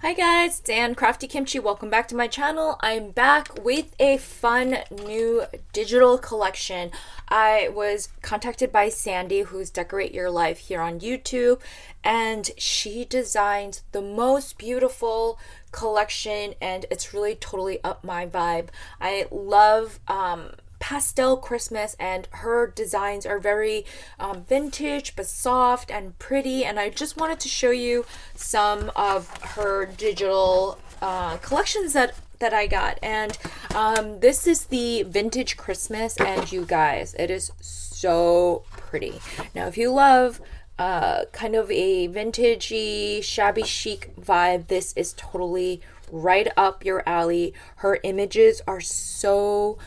Hi guys, it's Ann Crafty Kimchi. Welcome back to my channel. I'm back with a fun new digital collection. I was contacted by Sandy, who's Decorate Your Life here on YouTube, and she designed the most beautiful collection, and it's really totally up my vibe. I love pastel Christmas, and her designs are very vintage but soft and pretty, and I just wanted to show you some of her digital collections that I got. And this is the vintage Christmas, and you guys, it is so pretty. Now if you love kind of a vintagey shabby chic vibe, this is totally right up your alley. Her images are so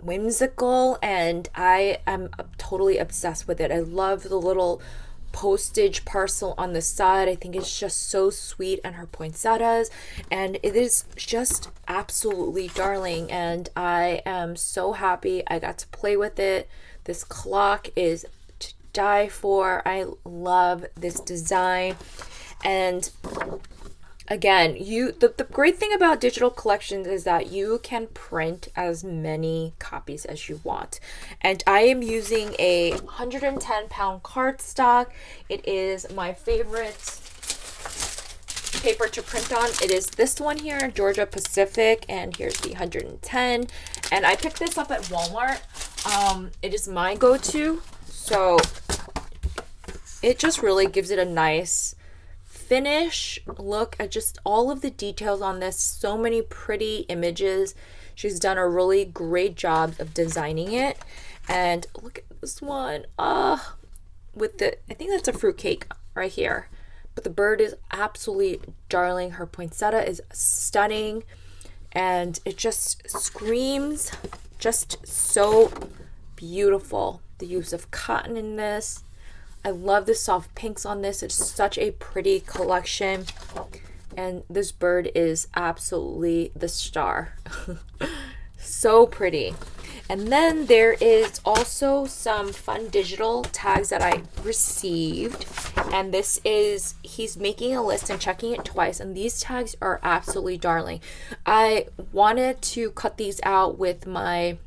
whimsical, and I am totally obsessed with it. I love the little postage parcel on the side. I think it's just so sweet, and her poinsettias, and it is just absolutely darling, and I am so happy I got to play with it. This clock is to die for. I love this design. And again, the great thing about digital collections is that you can print as many copies as you want. And I am using a 110-pound cardstock. It is my favorite paper to print on. It is this one here, Georgia Pacific, and here's the 110. And I picked this up at Walmart. It is my go-to, so it just really gives it a nice finish. Look at just all of the details on this. So many pretty images. She's done a really great job of designing it. And look at this one. With the, I think that's a fruit cake right here. But the bird is absolutely darling. Her poinsettia is stunning. And it just screams just so beautiful. The use of cotton in this. I love the soft pinks on this. It's such a pretty collection. And this bird is absolutely the star. So pretty. And then there is also some fun digital tags that I received. And this is, he's making a list and checking it twice. And these tags are absolutely darling. I wanted to cut these out with my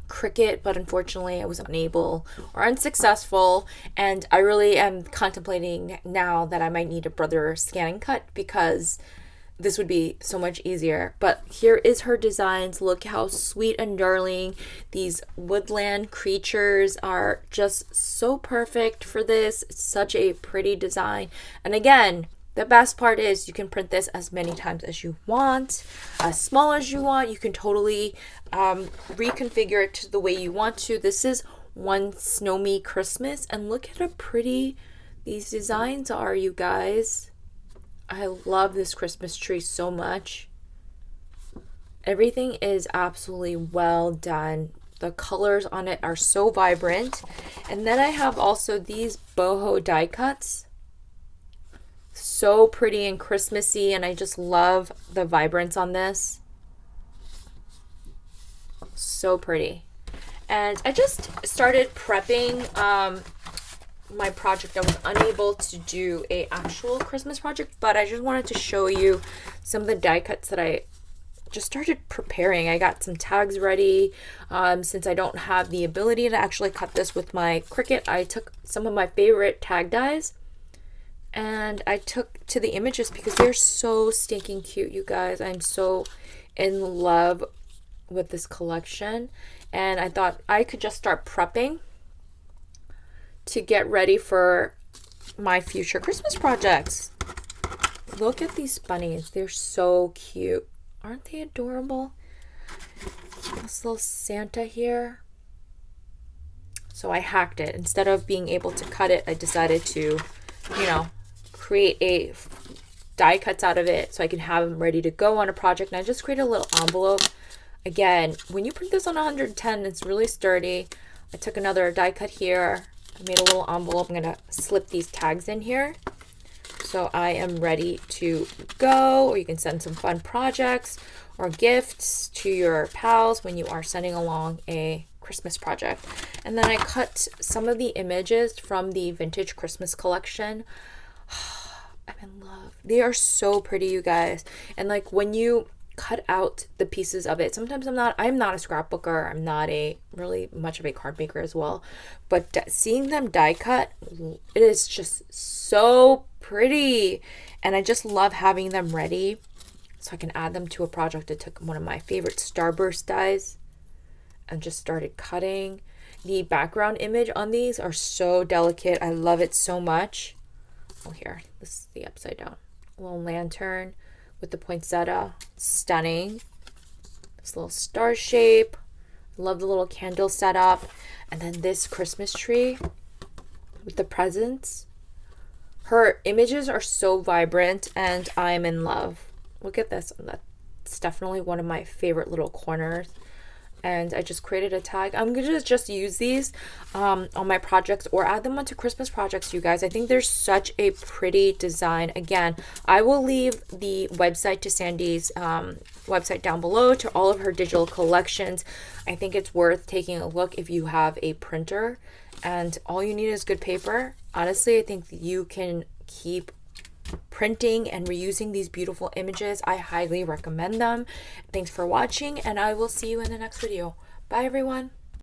Cricut, but unfortunately I was unable or unsuccessful, and I really am contemplating now that I might need a brother scanning cut because this would be so much easier. But here is her designs. Look how sweet and darling. These woodland creatures are just so perfect for this. It's such a pretty design. And again, the best part is you can print this as many times as you want, as small as you want. You can totally reconfigure it to the way you want to. This is One Snowy Christmas, and look at how pretty these designs are, you guys. I love this Christmas tree so much. Everything is absolutely well done. The colors on it are so vibrant. And then I have also these boho die cuts. So pretty and Christmassy, and I just love the vibrance on this. So pretty. And I just started prepping my project. I was unable to do a actual Christmas project, but I just wanted to show you some of the die cuts that I just started preparing. I got some tags ready. Since I don't have the ability to actually cut this with my Cricut, I took some of my favorite tag dies and I took to the images because they're so stinking cute, you guys. I'm so in love with this collection, and I thought I could just start prepping to get ready for my future Christmas projects. Look at these bunnies. They're so cute. Aren't they adorable? This little Santa here. So I hacked it. Instead of being able to cut it, I decided to, create a die cuts out of it so I can have them ready to go on a project. And I just created a little envelope. Again, when you print this on 110, it's really sturdy. I took another die cut here. I made a little envelope. I'm going to slip these tags in here. So I am ready to go. Or you can send some fun projects or gifts to your pals when you are sending along a Christmas project. And then I cut some of the images from the vintage Christmas collection. I'm in love. love. They are so pretty, you guys. And like when you cut out the pieces of it, sometimes I'm not a scrapbooker. I'm not a really much of a card maker as well. But seeing them die cut, it is just so pretty. And I just love having them ready so I can add them to a project. I took one of my favorite Starburst dies and just started cutting. The background image on these are so delicate. I love it so much. Oh, here, this is the upside down. A little lantern with the poinsettia. Stunning. This little star shape. Love the little candle setup. And then this Christmas tree with the presents. Her images are so vibrant and I'm in love. Look at this. That's definitely one of my favorite little corners. And I just created a tag. I'm gonna just use these on my projects or add them onto Christmas projects, you guys. I think there's such a pretty design. Again, I will leave the website to Sandy's website down below to all of her digital collections. I think it's worth taking a look if you have a printer and all you need is good paper. Honestly, I think you can keep printing and reusing these beautiful images. I highly recommend them. Thanks for watching, and I will see you in the next video. Bye, everyone.